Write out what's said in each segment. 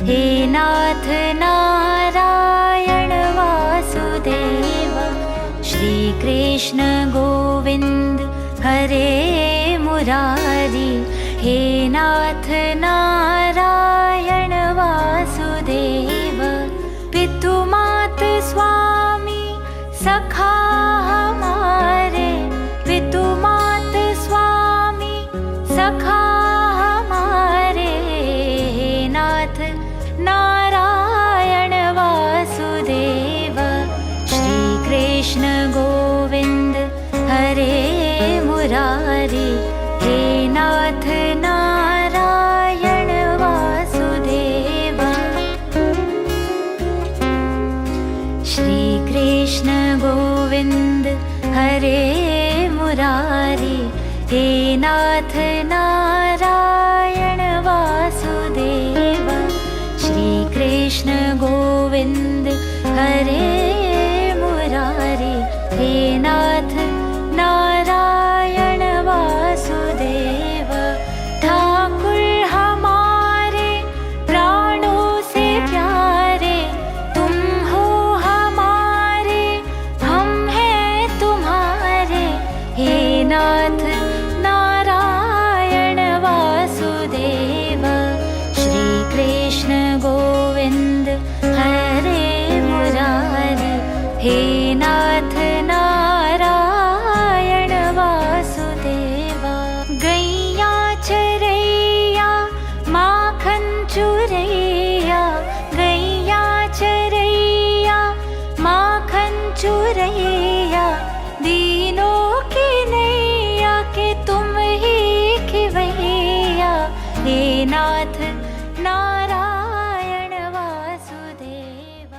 हे नाथ नारायण वासुदेव। श्री कृष्ण गोविंद हरे मुरारी। हे नाथ नारायण वासुदेव। पितु मात स्वामी सखा हमारे। पितु मात स्वामी सखा हमारे। हे नाथ नारायण वासुदेव। श्री कृष्ण गोविंद हरे मुरारी। हे नाथ नारायण वासुदेव। श्री कृष्ण गोविंद हरे मुरारी। हे नाथ नारायण वासुदेव। श्री कृष्ण गोविंद हरे मुरारी। हे नाथ नारायण वासुदेव। ठाकुर हमारे प्राणों से प्यारे। तुम हो हमारे, हम हैं तुम्हारे। हे नाथ नारायण वासुदेव। श्री कृष्ण गोविंद हरे मुरारी। हे नाथ नारायण वासुदेव। गैया चरैया माखन चुरैया। गैया चरैया माखन चुरैया। दीनों की नैया के तुम ही खिवैया। हे नाथ नारायण वासुदेव।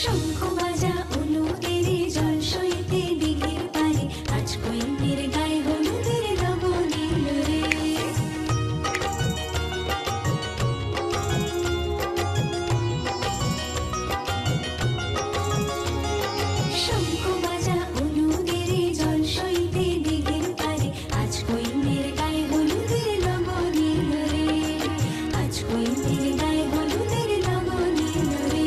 শঙ্খ বাজা অনুদের জল সইতে দিঘির পারে আজ কৈমের গায়ে হলুদের লবণীল রে শঙ্খ বাজা অনুদের জল সইতে দিঘির পারে আজ কৈমের গায়ে হলুদের লবণীল রে আজ কৈমের গায়ে হলুদের লবণীল রে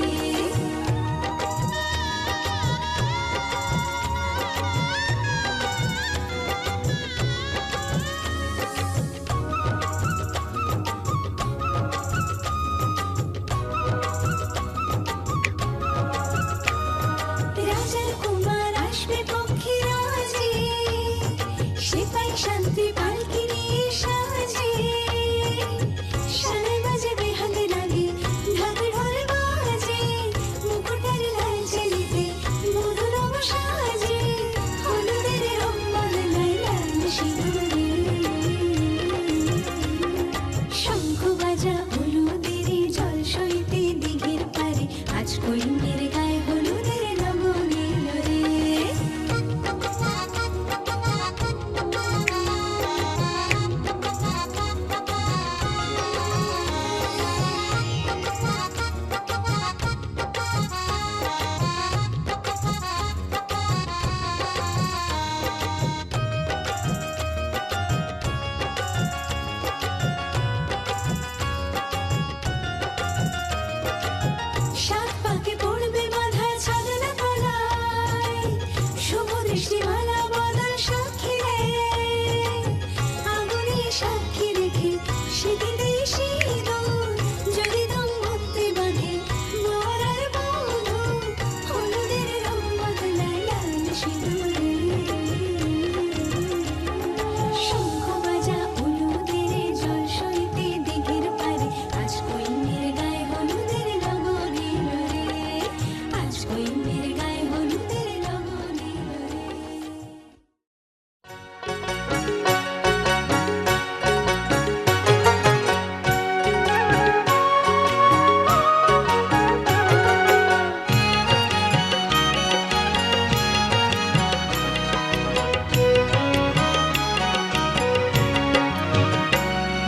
রাজার কুমার আসবে পক্ষী রাজে সেপাই শান্তি পালকি নিয়ে সাজে সানাই বাজে বেহাগে লাগে ঢাক ঢোল বাজে মুকুটের লাল চেলিতে মধু নব সাজে হলুদের রং বদলায় লাল সিঁদুরে শঙ্খ বাজা হলুদের জল সইতে দিঘির পারে আজ কৈমের গায়ে হলুদের লবণীল রে সাত পাকে পড়বে বাঁধা ছাদনা তলায় শুভ দৃষ্টিমালা বদল সাক্ষী রে আগুনে সাক্ষী রেখে সিঁথিতে সিঁদুর যদি দম্পতি বাঁধে বর আর বধূ হলুদের রং বদলায় লাল সিঁদুরে শঙ্খ বাজা হলুদের জল সইতে দিঘির পারে আজ কৈমের গায়ে হলুদের লবণীল রে আজ কৈমের গায়ে হলুদের লবণীল রে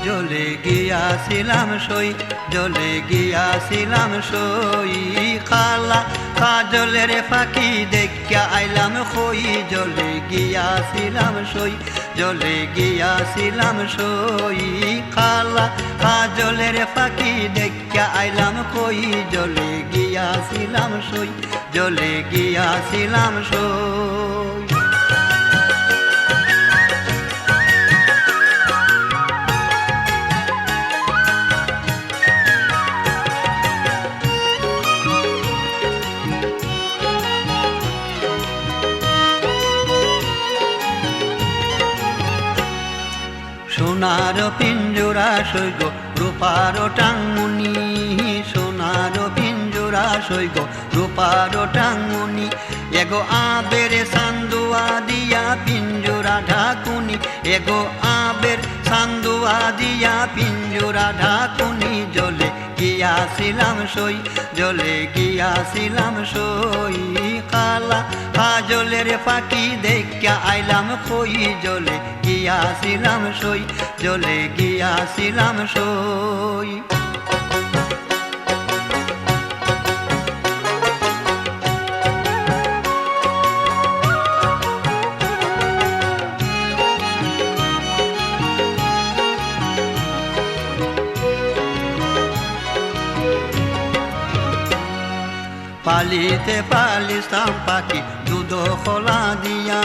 জ্বলে গিয়াছিলাম সই জ্বলে গিয়াছিলাম সই খালা কাজলের ফাঁকি দেখা আইলাম খই জ্বলে গিয়াছিলাম সই জ্বলে গিয়াছিলাম সই খালা কাজলের ফাঁকি দেখা আইলাম খই জ্বলে গিয়াছিলাম সই জ্বলে গিয়াছিলাম সই সোনার পিঞ্জরা সৈগ রূপার টাঙ্গুনি সোনার পিঞ্জরা সৈগ রূপার টাঙ্গুনি এগো আবের সান্দুয়া দিয়া পিঞ্জরা ঢাকুনি এগো আবের সান্দুয়া দিয়া পিঞ্জরা ঢাকুনি জ্বলে গিয়াছিলাম সই জ্বলে গিয়াছিলাম সই কালা কাজলের ফাঁকি দেখা আইলাম খই জ্বলে গিয়াছিলাম সই জ্বলে গিয়াছিলাম সই পালিতে পালিতাম পাখি দুধ খোলা দিয়া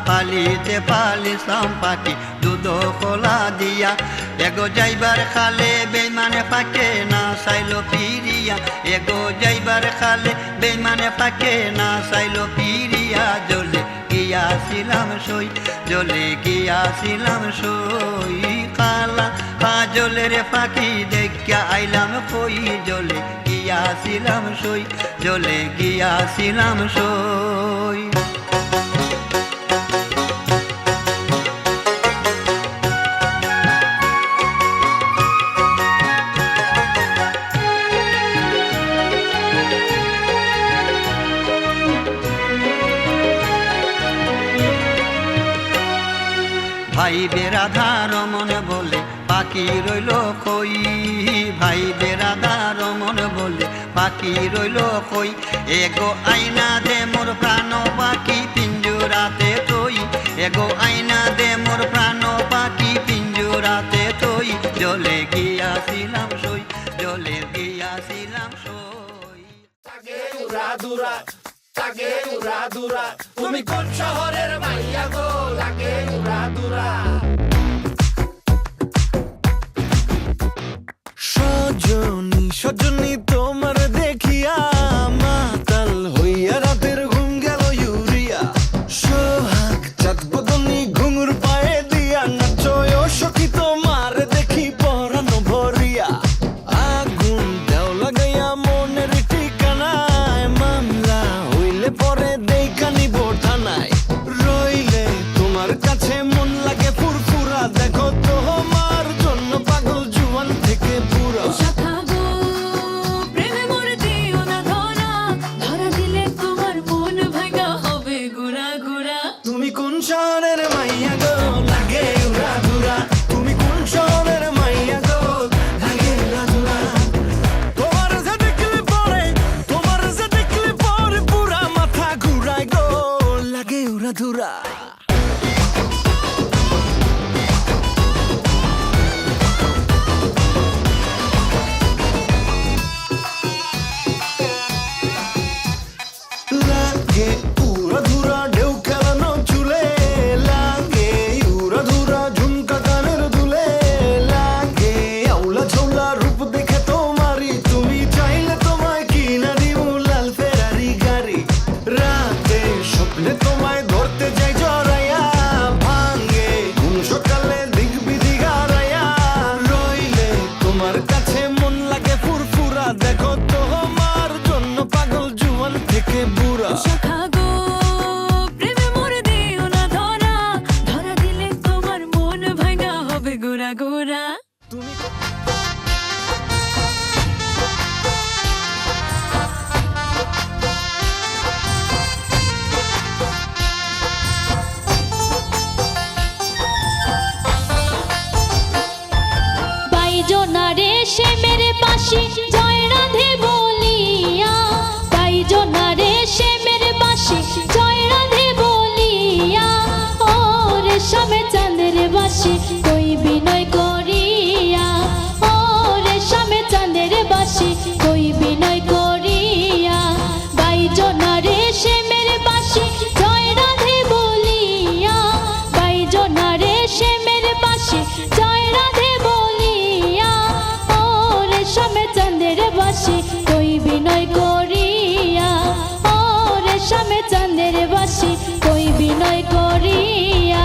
পালিতে পালিতাম পাখি দুধ খোলা দিয়া এগো যাইবার খালে বেইমানে পাকে না চাইলো পিরিয়া এগো যাইবার খালে বেইমানে পাকে না চাইলো পিরিয়া জ্বলে গিয়াছিলাম সই জ্বলে গিয়াছিলাম সই কালা কাজলের ফাঁকি দেখা আইলাম কই জ্বলে গিয়াছিলাম সই জ্বলে গিয়াছিলাম সই ভাই বেরাধার মন বলে পাখি রইল কই, ভাই বেরাধার মন বলে পাখি রইল কই, এগো আইনা দে মোর প্রাণ পাখি পিঞ্জুরাতে তৈ, এগো আইনা দে মোর প্রাণ পাখি পিঞ্জুরাতে তৈ, জলে গিয়াছিলাম সই, জলে গিয়াছিলাম সই। তাকে উড়া দুরা, তাকে উড়া দুরা, তুমি কোন শহরের মাইয়া গো? লাগে উড়া দুরা। সজনী সজনী তোমার দেখিয়া মাতাল হইয়া রাতের ঘুম গেল ইউরিয়া, সোহাগ চাঁদ বদনী ঘুঙুর পায়ে দিয়া নাচয় সখী তোমার দেখি পরানো ভরিয়া, আগুন দেও লাগাইয়া মনের ঠিকানায়, মামলা হইলে পরে দেখা নিব থানায়, রইলে তোমার কাছে মন লাগে ফুরফুরা, দেখো তোমার জন্য পাগল জুয়ান থেকে পুরা। শাখা গো প্রেমে মোর দিও না ধরা, ধরা দিলে তোমার মন ভাঙা হবে গুড়া গুড়া। তুমি কোন শহরের মাইয়া গো? লাগে উড়া ধুরা। তুমি কোন শহরের মাইয়া গো? লাগে উড়া ধুরা। তোমার যে দেখলে পরে, তোমার যে দেখলে পরে পুরা মাথা ঘুরায় গো, লাগে উড়া ধুরা। লাগে উড়া ধুরা ঢেউ খেলানো চুলে, লাগে উড়া ধুরা ঝুমকা কানের দুলে, লাগে আউলা ঝৌলা রূপ দেখে তোমারি, তুমি চাইলে তোমায় কিনা দিব লাল ফেরারি গাড়ি, রাতে স্বপ্নে তোমায় ধরতে যাই জড়াইয়া, ভাঙে ঘুম সকালে দিক বিধি গাড়াইয়া, রইলে তোমার কাছে মন লাগে ফুরফুরা, দেখো তোমার জন্য পাগল জুয়ান থেকে বুড়া। শাখা গো প্রেমে মোর দিও না ধরা, ধরা দিলে তোমার মন ভাঙা হবে গুড়া গুড়া। তুমি বাইজনা রে সে মেরে পাশে জয় রাধে বলিয়া, বাইজনা রে সে মেরে পাশে জয় রাধে বলিয়া, ও রে সামে চাঁদের বাসি কই বিনয় করিয়া, ও রে সামে চাঁদের বাসি কই বিনয় করিয়া, বাইজনা রে সে মেরে পাশে জয় রাধে বলিয়া, বাইজনা রে সে মেরে পাশে জয় রাধে বলিয়া, ও রে সামে চাঁদের বাসি কই বিনয় করিয়া, ও রে সামে চাঁদের বাসি কই বিনয় করিয়া।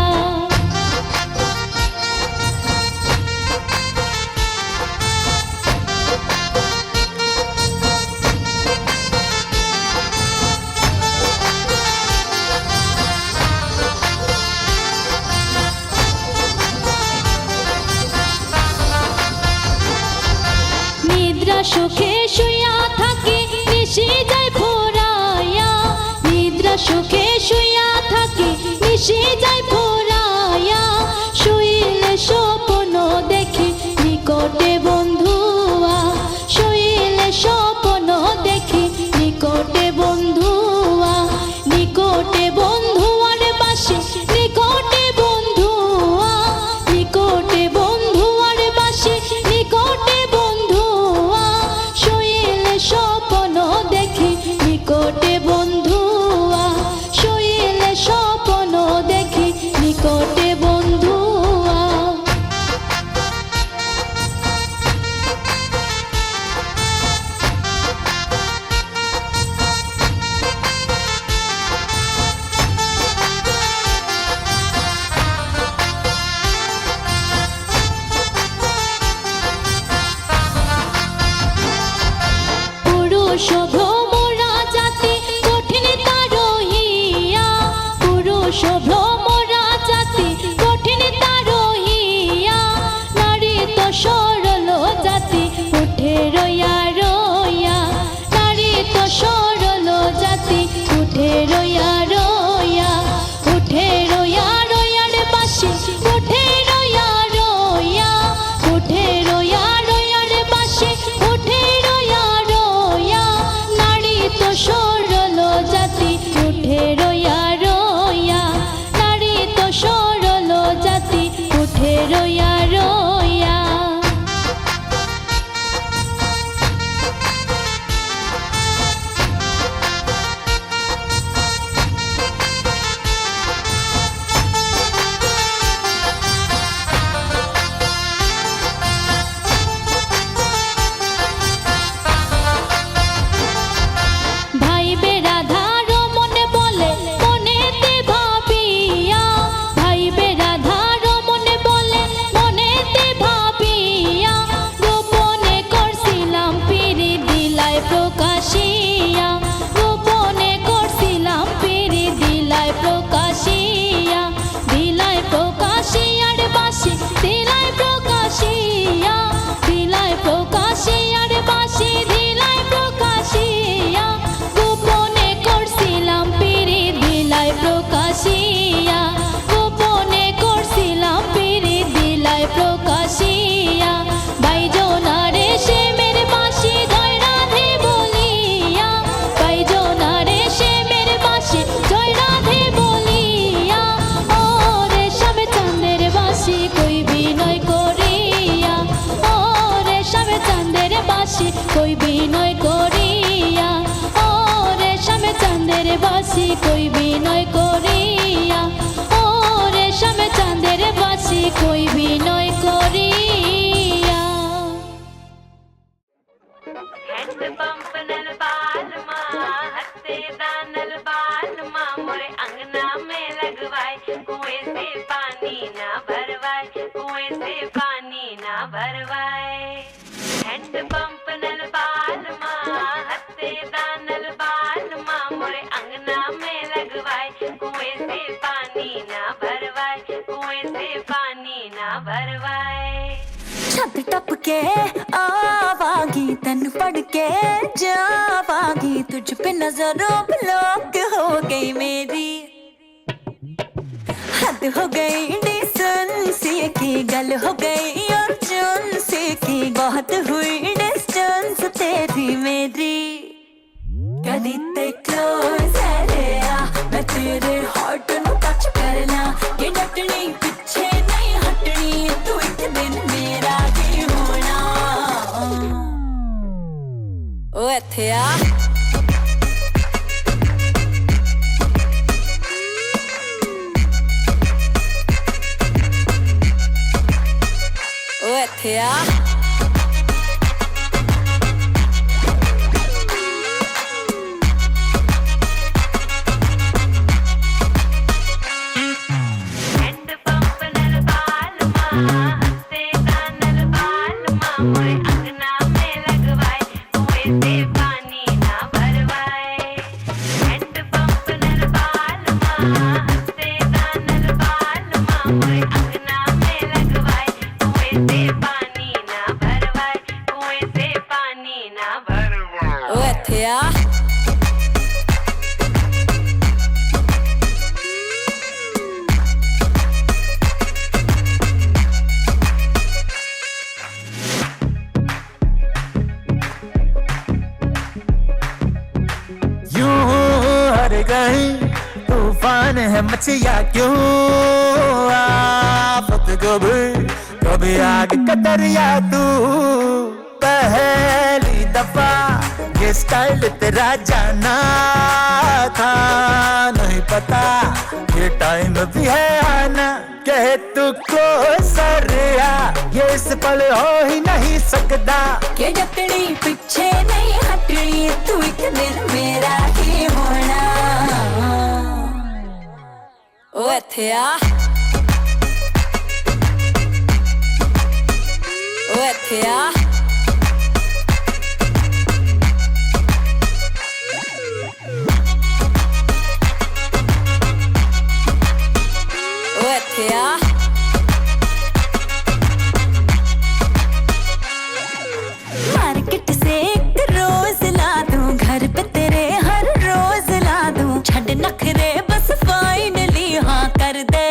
নিদ্রা সুখে শুইয়া থাকি নিশি যায় ফুরাইয়া, নিদ্রা সুখে শুইয়া থাকি নিশি যায় ফুরাইয়া, শুইলে স্বপ্ন দেখি নিকটে বন্ধুয়া, শুইলে স্বপ্ন দেখি নিকটে বন্ধুয়া, নিকটে বন্ধুয়ার বাসি নিকটে বন্ধুয়া, নিকটে বন্ধুয়ার বাসি নিকটে বন্ধুয়া, শুইলে স্বপ্ন দেখি নিকটে বন্ধুয়া, শুইলে স্বপ্ন দেখি নিকটে বন্ধুয়া। পুরুষ ভ্রমরা জাতি কঠিন তার হিয়া, পুরুষ ভ্রমরা জাতি কঠিন তার হিয়া, নারী তো সরল জাতি উঠে রইয়া রইয়া, নারী তো সরল জাতি উঠে রইয়া রইয়া, উঠে রইয়া রইয়ার বাসি উঠে দিলাই প্রকাশিয়া গোপনে করছিলাম পিরি দিলাই প্রকাশিয়া রে বাসি দিলাই প্রকাশিয়া রে বাসি দিলাই প্রকাশিয়া গোপনে করছিলাম পিরি দিলাই প্রকাশিয়া গোপনে করছিলাম পিরি দিলাই প্রকাশিয়া বাইজোনারে সে মেরে বাসি জয় রাধে বলিয়া বাইজোনারে সে মেরে বাসি জয় রাধে বলিয়া ও রেশম চাঁদের বাসি কই বিনয় করিয়া ও রেশম চাঁদের বাসি কই বিনয় করিয়া ও রেশম চাঁদের বাসি কই বিনয় করিয়া ও রেশম চাঁদের বাসি কই বিনয় করিয়া हैंड पंप नल बाल माँ हंसते दानल बाल माँ मोरे अंगना में लगवाए कुएं से पानी ना भरवाए कुएं से पानी ना भरवाए हैंड पंप नल बाल माँ हंसते दानल बाल माँ मोरे अंगना में लगवाए कुएं से पानी ना भरवाए कुएं से पानी ना भरवाए छत टप के आवागी तन पड़ के जावागी तुझ पे नजरों ब्लॉक हो गई मेरी हद हो गई डिस्टेंस की गल हो गई और से की बहुत हुई डिस्टेंस तेरी मेरी कदी ते क्लोज है मैं तेरे हार्ट नु टच करना ये डटनी पीछे नहीं हटनी तू एक दिन मेरा ही होना ओ ਇੱਥੇ ਆ ਉਹ ਇੱਥੇ ਆ हैंड पंप नल बाल माँ हंसते दानल बाल माँ मोरे अंगना में लगवाए कुएं से पानी ना भरवाए हैंड पंप नल बाल माँ हंसते दानल बाल माँ मोरे अंगना में लगवाए कुएं से पानी ना भरवाए कुएं से पानी ना भरवाए ਉਹ ਇੱਥੇ ਆ यूं हर गई तूफान है मचिया क्यों आफत कभी आग का दरिया तू पहली दफा ये स्टाइल तेरा जाना था नहीं पता ये टाइम भी है आना कहे तू को सरिया ये इस पल हो ही नहीं सकता के डटनी पीछे नहीं हटनी तू एक दिन मेरा ही होना ओ ਇੱਥੇ ਆ ਉਹ ਇੱਥੇ ਆ ਉਹ ਇੱਥੇ ਆ मार्केट से एक रोज ला दूं घर पे तेरे हर रोज ला दूं छड़ नखरे बस फाइनली हाँ कर दे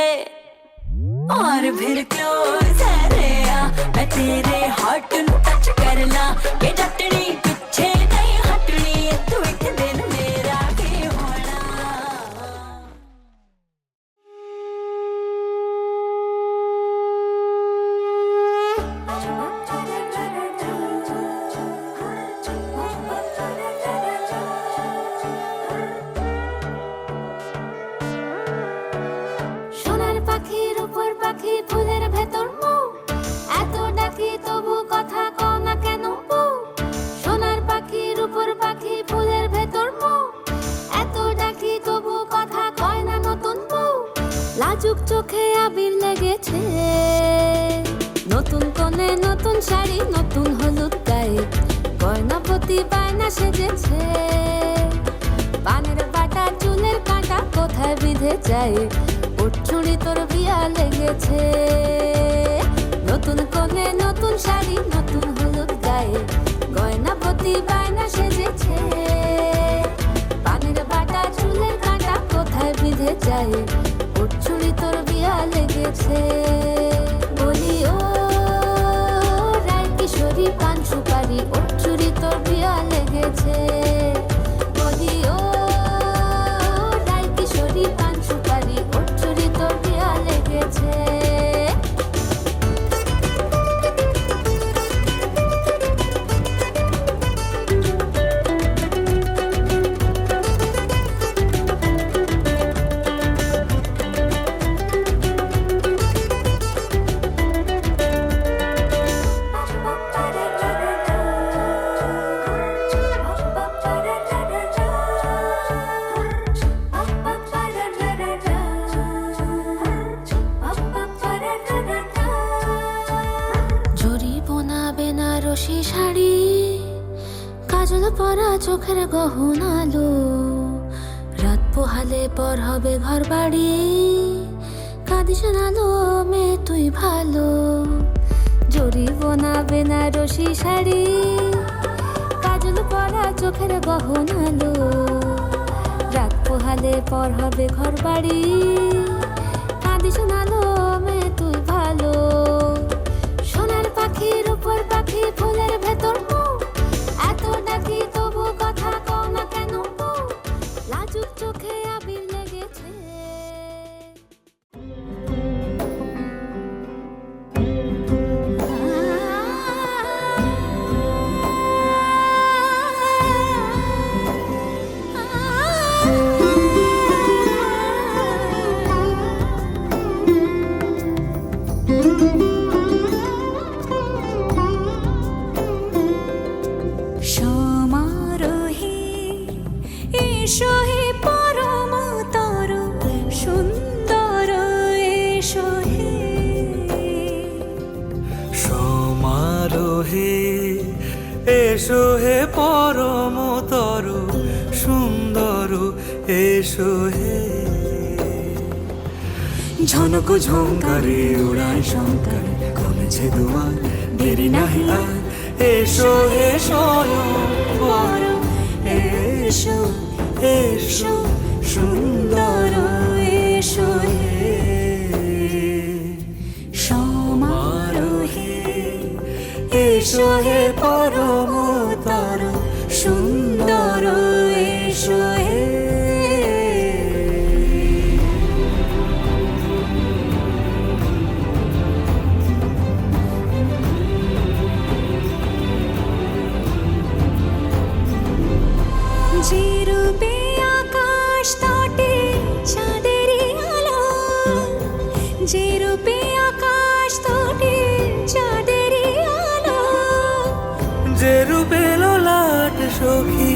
और फिर क्लोज है रे मैं तेरे हार्ट नु टच करना ये डटनी पीछे नहीं हटनी तू एक दिन मेरा ही होना সোনার পাখির উপর পাখি ফুলের ভেতর প্রতি বায়না সেজেছে পানের বাটা চুলের কাঁটা কোথায় বিঁধে যায় ওর চুড়ি তোর বিয়া লেগেছে নতুন কোণে নতুন শাড়ি নতুন হলুদ গায়ে গয়না প্রতি বায়না সেজেছে পানের বাটা চুলের কাঁটা কোথায় বিঁধে যায় ওর চুড়ি তোর বিয়া লেগেছে বলি ও রায় কিশোরী পান সুপারি ওর চুড়ি তোর বিয়া লেগেছে বলি ও রায় কিশোরী পান সুপারি ওর চুড়ি তোর বিয়া লেগেছে বেনারসি শাড়ি কাজল পরা চোখের গহনালো রাত পোহালে পর হবে ঘর বাড়ি কাঁদিস নালো মেয়ে তুই ভালো জরি বোনা বেনারসি শাড়ি কাজল পরা চোখের গহনালো রাত পোহালে পর হবে ঘর বাড়ি কাঁদিস নালো মেয়ে তুই ভালো সোনার পাখির উপর পাখি ফুলের ভেতর এত ডাকি তবু কথা কও না কেন লাজুক চোখে আবির লেগেছে সমারোহে এসো হে পরম তর সুন্দর এসো হে সমারোহে এসো হে পরমতর সুন্দর এসো হে ঝনক ঝঙ্কারে উড়ায় শঙ্কর খুলেছে দুয়ার দেরি নাহি আর এসো হে স্বয়ং পরম এসো এসো সুন্দর এসো হে সমারোহে এসো হে পরমতর সুন্দর এসো হে যে রূপে আকাশ তটে চাঁদেরই আলো যে রূপে আকাশ তটে চাঁদেরই আলো যে রূপে ললাট সখী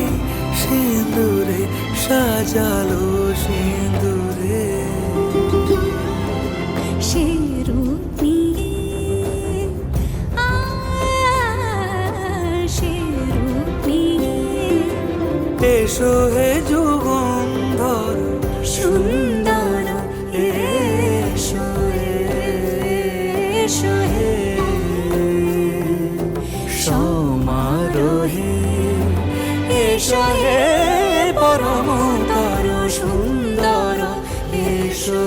সিঁদুরে সাজালো সিঁদুরে সে রূপ নিয়ে সে রূপ নিয়ে এসো হে যুগন্ধর সুন্দর এসো এসো হে সমারোহে এসো হে পরমতর সুন্দর এসো